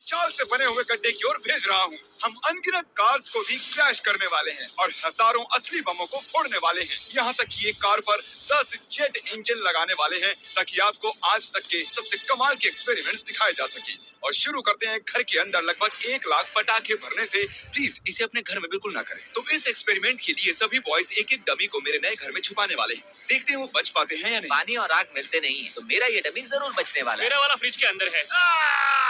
चाल से बने हुए गड्ढे की ओर भेज रहा हूँ। हम अनगिनत कार्स को भी क्रैश करने वाले हैं और हजारों असली बमों को फोड़ने वाले हैं। यहाँ तक कि एक कार पर 10 जेट इंजन लगाने वाले हैं ताकि आपको आज तक के सबसे कमाल के एक्सपेरिमेंट्स दिखाए जा सके। और शुरू करते हैं घर के अंदर लगभग 1 लाख पटाखे भरने से। प्लीज इसे अपने घर में बिल्कुल ना करें। तो इस एक्सपेरिमेंट के लिए सभी बॉयज एक एक डमी को मेरे नए घर में छुपाने वाले हैं। देखते हैं वो बच पाते हैं या नहीं। पानी और आग मिलते नहीं है तो मेरा ये डमी जरूर बचने वाला है। मेरा वाला फ्रिज के अंदर है।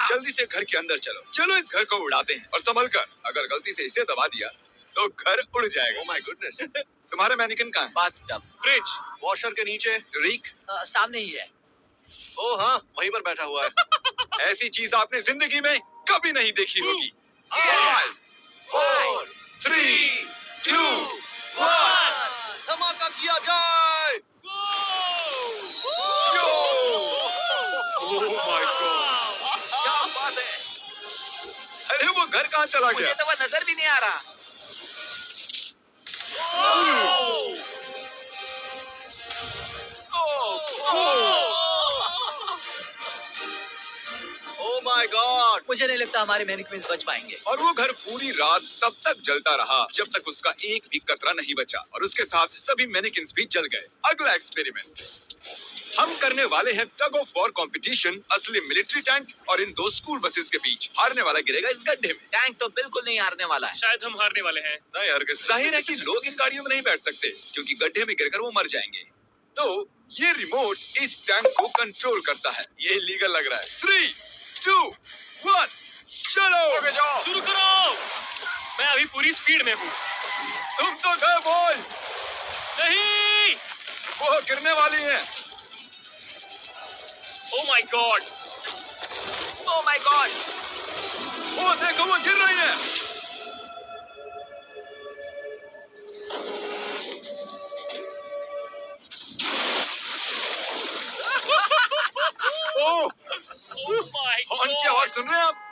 जल्दी से घर के अंदर चलो इस घर को उड़ाते हैं और संभल कर, अगर गलती से इसे दबा दिया तो घर उड़ जाएगा। Oh my goodness. तुम्हारा मैनिकन कहाँ है? बाथटब फ्रिज वॉशर के नीचे। रीक सामने ही है। ओह हाँ, वहीं पर बैठा हुआ है। ऐसी चीज आपने जिंदगी में कभी नहीं देखी होगी। 5 4 3 2 1 धमाका किया जाए। ओह माय गॉड, क्या बात है। अरे वो घर कहाँ चला मुझे गया? तो वह नजर भी नहीं आ रहा। Oh my God. मुझे नहीं लगता हमारे मैनिक्विन्स बच पाएंगे। और वो घर पूरी रात तब तक जलता रहा जब तक उसका एक भी कतरा नहीं बचा और उसके साथ सभी मैनिकिन्स भी जल गए। अगला एक्सपेरिमेंट हम करने वाले हैं टग ऑफ वॉर कंपटीशन असली मिलिट्री टैंक और इन 2 स्कूल बसेस के बीच। हारने वाला गिरेगा इस गड्ढे में। टैंक तो बिल्कुल नहीं हारने वाला है। शायद हम हारने वाले हैं। नहीं हरगिज़। जाहिर है कि लोग इन गाड़ियों में नहीं बैठ सकते क्योंकि गड्ढे में गिरकर वो मर जाएंगे। तो ये रिमोट इस टैंक को कंट्रोल करता है। ये इलीगल लग रहा है। 3 2 1 चलो आगे जाओ। शुरू करो। मैं अभी पूरी स्पीड में हूँ। तुम तो गए बॉयज। नहीं। वो गिरने वाली हैं। Oh my God. Oh my God. वो देखो वो गिर रही है। ओह ओह माय हॉर्न की आवाज सुन रहे हैं आप?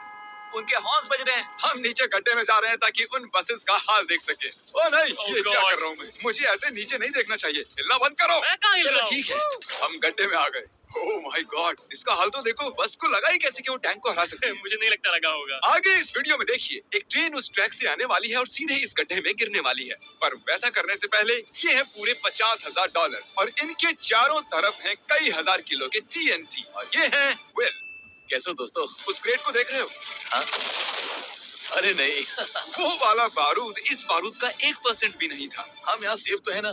उनके हॉर्न्स बज रहे हैं। हम नीचे गड्ढे में जा रहे हैं ताकि उन बसेस का हाल देख सके। ओ नहीं, Oh ये क्या God. कर रहा हूँ मैं? मुझे ऐसे नीचे नहीं देखना चाहिए। हिलना बंद करो। मैं कहाँ हिल चलो रहा हूँ? ठीक है। हम गड्ढे में आ गए। ओह माय गॉड, इसका हाल तो देखो। बस को लगा ही कैसे कि वो टैंक को हरा सकती है। मुझे नहीं लगता लगा होगा। आगे इस वीडियो में देखिए, एक ट्रेन उस ट्रैक से आने वाली है और सीधे इस गड्ढे में गिरने वाली है। पर वैसा करने से पहले ये है पूरे $50,000 और इनके चारों तरफ हैं कई हजार किलो के TNT और ये है विल। कैसे हो दोस्तों? उस क्रेट को देख रहे हो? हाँ? अरे नहीं। वो वाला बारूद इस बारूद का 1% भी नहीं था। हम यहाँ सेफ तो है ना?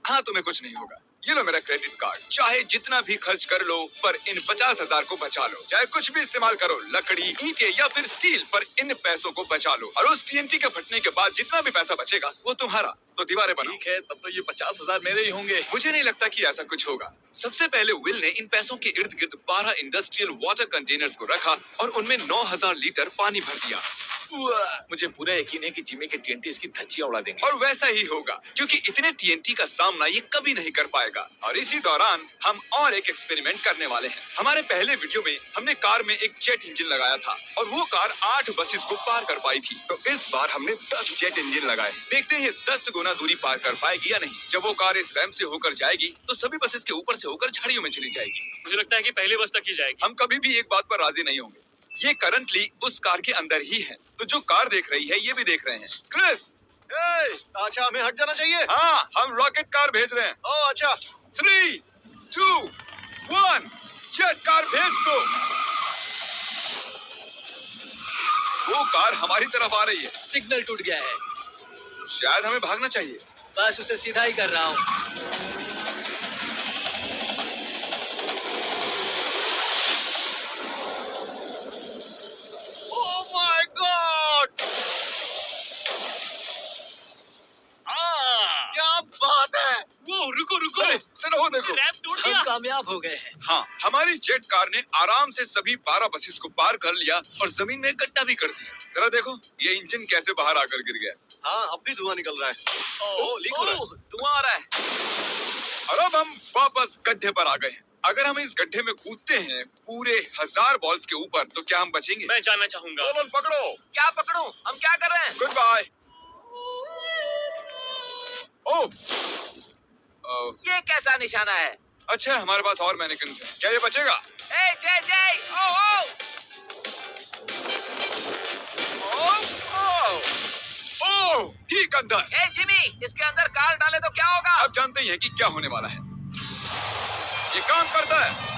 हाँ, तुम्हें कुछ नहीं होगा। ये लो मेरा क्रेडिट कार्ड। चाहे जितना भी खर्च कर लो पर इन 50,000 को बचा लो। चाहे कुछ भी इस्तेमाल करो, लकड़ी, ईंटें या फिर स्टील, पर इन पैसों को बचा लो। और उस TNT के फटने के बाद जितना भी पैसा बचेगा वो तुम्हारा। तो दीवारें बनाओ। ठीक है, तब तो ये 50,000 मेरे ही होंगे। मुझे नहीं लगता कि ऐसा कुछ होगा। सबसे पहले विल ने इन पैसों के इर्द गिर्द 12 इंडस्ट्रियल वाटर कंटेनर्स को रखा और उनमें 9,000 लीटर पानी भर दिया। मुझे पूरा यकीन है कि जिमी के TNT इसकी धज्जियां उड़ा देंगे। और वैसा ही होगा क्योंकि इतने TNT का सामना ये कभी नहीं कर पाएगा। और इसी दौरान हम और एक एक्सपेरिमेंट करने वाले हैं। हमारे पहले वीडियो में हमने कार में एक जेट इंजन लगाया था और वो कार 8 बसेस को पार कर पाई थी। तो इस बार हमने 10 जेट इंजन लगाए। देखते हैं 10 गुना दूरी पार कर पाएगी या नहीं। जब वो कार इस रैंप से होकर जाएगी तो सभी बसेस के ऊपर से होकर झाड़ियों में चली जाएगी। मुझे लगता है कि पहले बस तक ही जाएगी। हम कभी भी एक बात पर राजी नहीं होंगे। ये करंटली उस कार के अंदर ही है, तो जो कार देख रही है ये भी देख रहे हैं। क्रिस, अच्छा हमें हट जाना चाहिए। हाँ, हम रॉकेट कार भेज रहे हैं। ओह अच्छा। 3 2 1 जेट कार भेज दो। वो कार हमारी तरफ आ रही है। सिग्नल टूट गया है। शायद हमें भागना चाहिए। बस उसे सीधा ही कर रहा हूँ। Oh my God. क्या बात है। वो रुको रुको। अरे, जरा वो देखो। रैंप टूट हम गया। कामयाब हो गए हैं। हाँ, हमारी जेट कार ने आराम से सभी 12 बसेस को पार कर लिया और जमीन में गड्ढा भी कर दिया। जरा देखो ये इंजन कैसे बाहर आकर गिर गया। हाँ अब भी धुआं निकल रहा है। ओह लीक हो रहा है। धुआं आ रहा है। और अब हम वापस गड्ढे पर आ गए हैं। अगर हम इस गड्ढे में कूदते हैं पूरे 1000 बॉल्स के ऊपर तो क्या हम बचेंगे? मैं जानना चाहूंगा। नोलन पकड़ो। क्या पकड़ूं? हम क्या कर रहे हैं? Good bye. ओह, ये कैसा निशाना है? अच्छा हमारे पास और मैनिकन्स हैं। क्या ये बचेगा? ए जय जय ओ ओ अंदर। ए जिमी, इसके अंदर कार डाले तो क्या होगा? आप जानते ही हैं कि क्या होने वाला है। ये काम करता है।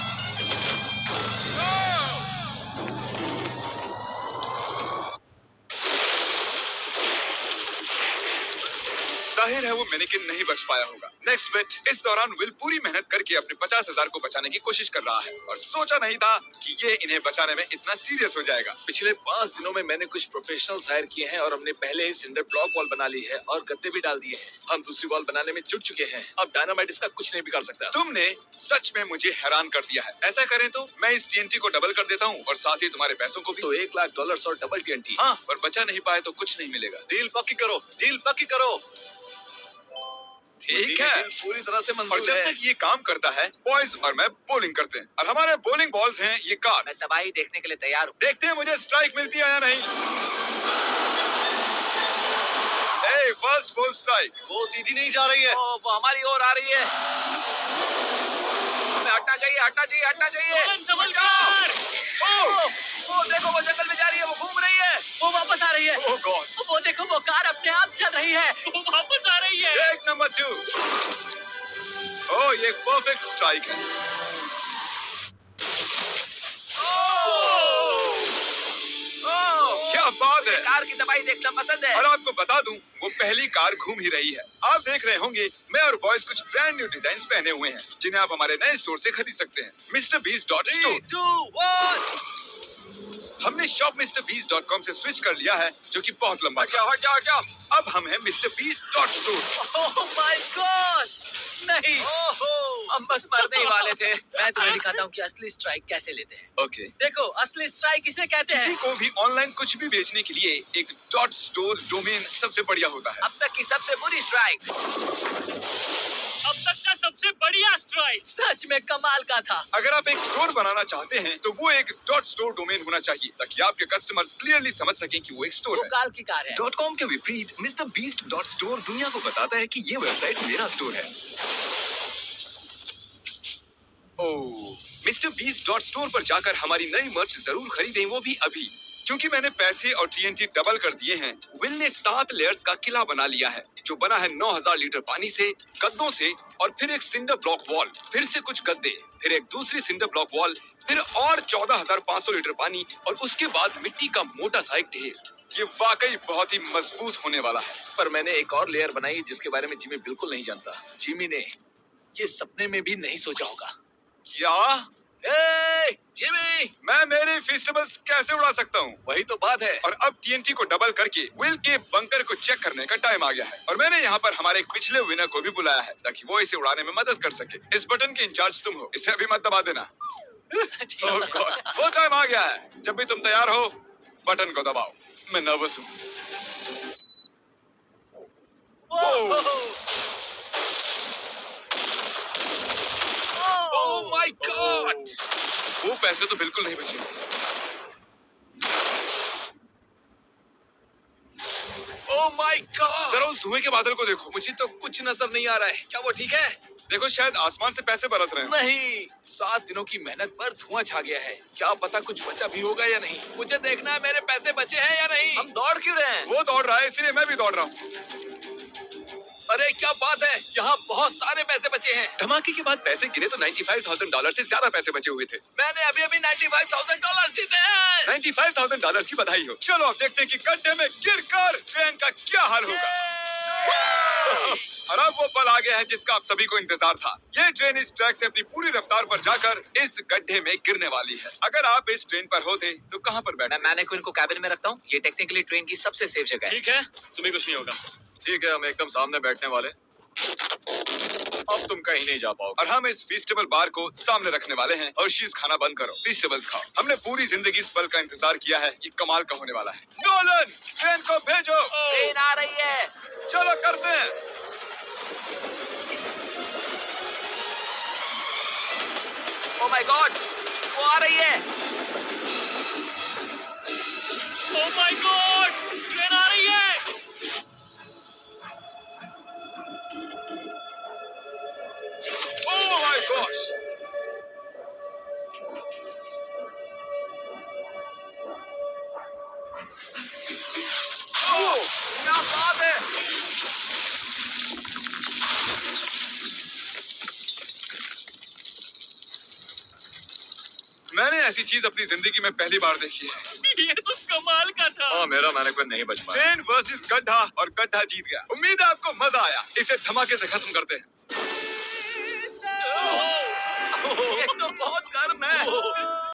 जाहिर है वो मैनेकिन नहीं बच पाया होगा। नेक्स्ट बेट, इस दौरान विल पूरी मेहनत करके अपने 50,000 को बचाने की कोशिश कर रहा है और सोचा नहीं था कि ये इन्हें बचाने में इतना सीरियस हो जाएगा। पिछले 5 दिनों में मैंने कुछ प्रोफेशनल्स हायर किए हैं और हमने पहले ही सिंडर ब्लॉक वॉल बना ली है और गद्दे भी डाल दिए हैं। हम दूसरी वॉल बनाने में जुट चुके हैं। अब डायनामाइट इसका कुछ नहीं बिगाड़ सकता। तुमने सच में मुझे हैरान कर दिया है। ऐसा करें तो मैं इस टीएनटी को डबल कर देता हूँ और साथ ही तुम्हारे पैसों को भी। तो $1,00,000 और डबल टीएनटी। हाँ, पर बचा नहीं पाए तो कुछ नहीं मिलेगा। डील पक्की करो, डील पक्की करो। ठीक है, पूरी तरह से और मंजूर जब है। तक ये काम करता है, बॉयज और मैं बॉलिंग करते हैं और हमारे बॉलिंग बॉल्स हैं ये मैं कार्स। तबाही देखने के लिए तैयार हूँ। देखते हैं मुझे स्ट्राइक मिलती है या नहीं। ए, फर्स्ट बॉल स्ट्राइक। वो सीधी नहीं जा रही है। वो हमारी ओर आ रही है। हमें हटना चाहिए, हटना चाहिए, हटना चाहिए। संभल कर। वो देखो, वो जंगल में जा रही है, वो घूम रही है। वो वापस आ रही है। ओह गॉड। वो देखो, वो कार अपने आप चल रही है। वो वापस आ रही है। Take number 2। ओह, ये परफेक्ट स्ट्राइक है। क्या बात है। कार की तबाही देखना पसंद है। और आपको बता दूं, वो पहली कार घूम ही रही है। आप देख रहे होंगे मैं और बॉयज कुछ ब्रांड न्यू डिजाइन पहने हुए हैं जिन्हें आप हमारे नए स्टोर से खरीद सकते हैं, MrBeast.store। 3, 2, 1। हमने shopMrBeast.com से स्विच कर लिया है जो कि बहुत लंबा था। हट जाओ, हट जाओ। अब हम हैं MrBeast.store। Oh my gosh. नहीं, ओहो। हम बस मरने ही वाले थे। मैं तुम्हें दिखाता हूँ कि असली स्ट्राइक कैसे लेते हैं। ओके। देखो, असली स्ट्राइक इसे कहते किसी हैं। को भी ऑनलाइन कुछ भी बेचने के लिए एक .store डोमेन सबसे बढ़िया होता है। अब तक की सबसे बुरी स्ट्राइक। अब तक का सबसे बढ़िया स्ट्राइक। सच में कमाल का था। अगर आप एक स्टोर बनाना चाहते हैं तो वो एक .store डोमेन होना चाहिए ताकि आपके कस्टमर्स क्लियरली समझ सकें कि वो एक स्टोर वो है। काल की कार है। .com के विपरीत MrBeast.store दुनिया को बताता है कि ये वेबसाइट मेरा स्टोर है। ओह, MrBeast.store पर जाकर हमारी नई मर्च जरूर खरीदें, वो भी अभी, क्योंकि मैंने पैसे और टीएनटी डबल कर दिए हैं। विल ने 7 लेयर्स का किला बना लिया है जो बना है 9,000 लीटर पानी से, गद्दों से और फिर एक सिंडर ब्लॉक वॉल, फिर से कुछ गद्दे, फिर एक दूसरी सिंडर ब्लॉक वॉल, फिर और 14,500 लीटर पानी और उसके बाद मिट्टी का मोटा सा एक ढेर। ये वाकई बहुत ही मजबूत होने वाला है। पर मैंने एक और लेयर बनाई जिसके बारे में जिमी बिल्कुल नहीं जानता। जिमी ने ये सपने में भी नहीं सोचा होगा। क्या? जिमी, मैं मेरे फेस्टिवल्स कैसे उड़ा सकता हूँ? वही तो बात है। और अब टीएनटी को डबल करके विल के बंकर को चेक करने का टाइम आ गया है और मैंने यहाँ पर हमारे एक पिछले विनर को भी बुलाया है ताकि वो इसे उड़ाने में मदद कर सके। इस बटन के इंचार्ज तुम हो, इसे अभी मत दबा देना। Oh God, वो टाइम आ गया है। जब भी तुम तैयार हो बटन को दबाओ। मैं नर्वस हूँ। Oh my God! वो पैसे तो बिल्कुल नहीं बचे। Oh my God! जरा उस धुएं के बादल को देखो। मुझे तो कुछ नजर नहीं आ रहा है। क्या वो ठीक है? देखो, शायद आसमान से पैसे बरस रहे हैं। नहीं, 7 दिनों की मेहनत पर धुआं छा गया है। क्या पता कुछ बचा भी होगा या नहीं। मुझे देखना है मेरे पैसे बचे हैं या नहीं। हम दौड़ क्यों रहे हैं? वो दौड़ रहा है इसलिए मैं भी दौड़ रहा हूँ। अरे क्या बात है, यहाँ बहुत सारे पैसे बचे हैं। धमाके के बाद पैसे गिरे तो $95,000 से ज्यादा पैसे बचे हुए थे। मैंने अभी अभी $95,000 जीते हैं। $95,000 की बधाई हो। चलो अब देखते हैं कि गड्ढे में गिरकर ट्रेन का क्या हाल होगा। और अब वो पल आ गया है जिसका आप सभी को इंतजार था। ये ट्रेन इस ट्रैक से अपनी पूरी रफ्तार पर जाकर इस गड्ढे में गिरने वाली है। अगर आप इस ट्रेन पर होते तो कहाँ पर बैठते? मैं मैनेक्विन को कैबिन में रखता हूँ। ये टेक्निकली ट्रेन की सबसे सेफ जगह है। ठीक है, तुम्हें कुछ नहीं होगा। ठीक है, हम एकदम सामने बैठने वाले। अब तुम कहीं नहीं जा पाओगे। और हम इस फेस्टिवल बार को सामने रखने वाले हैं और शीज खाना बंद करो, फेस्टिवल्स खाओ। हमने पूरी जिंदगी इस पल का इंतजार किया है। ये कमाल का होने वाला है। नोलन, ट्रेन को भेजो। ट्रेन आ रही है। चलो करते हैं। ओह माय गॉड, वो आ रही है। ओह माय गॉड, ट्रेन आ रही है। Oh my gosh! क्या बात है! मैंने ऐसी चीज अपनी जिंदगी में पहली बार देखी है। ये तो कमाल का था। हाँ, मेरा मैनेजमेंट नहीं बच पाया। ट्रेन वर्सेस गड्ढा और गड्ढा जीत गया। उम्मीद है आपको मजा आया। इसे धमाके से खत्म करते हैं।